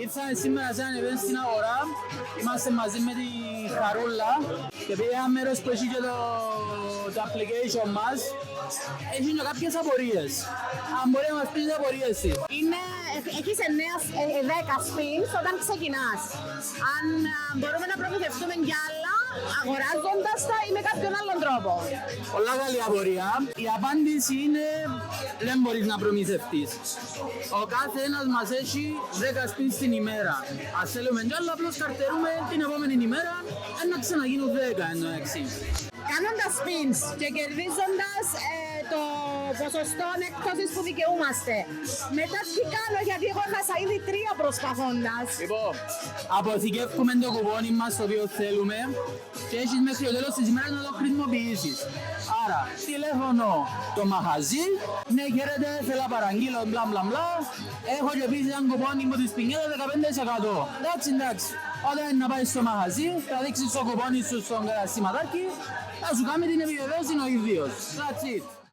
Ήρθαμε σήμερα σε ένα event στην αγορά, είμαστε μαζί με τη Χαρούλα και επειδή ένα μέρος που έχει και το application μας, έχει και κάποιες απορίες. Αν μπορεί να μας πεις τις απορίες της. Έχεις 10 spins όταν ξεκινάς. Αν μπορούμε να προμηθευτούμε κι άλλα, αγοράζοντας τα ή με κάποιον άλλον τρόπο. Πολλά καλή απορία. Η απάντηση είναι δεν μπορείς να προμηθευτείς. Ο κάθε ένας μας έχει 10 spins την ημέρα. Ας θέλουμε κι άλλο, απλώς καρτερούμε την επόμενη ημέρα να ξαναγίνουν 10 εννοέξει. Κάνοντας spins και κερδίζοντας το ποσοστό έκπτωσης που δικαιούμαστε. Μετά τι κάνω, γιατί εγώ έχασα ήδη 3 προσπαθώντας. Λοιπόν, αποθηκεύουμε το κουπόνι μας το οποίο θέλουμε και έχεις μέχρι το τέλος της ημέρας να το χρησιμοποιήσεις. Άρα, τηλέφωνο το μαγαζί, ναι χαίρετε, θέλω να παραγγείλω, μπλα μπλα μπλα. Έχω και επίσης ένα κουπόνι με τις πινιέτες 15%. Εντάξει. Όταν είναι να πάει στο μαγαζί, θα δείξεις το κουπόνι σου στον καταστηματάκι, θα σου κάνει την επιβεβαίωση ο ίδιος. That's it.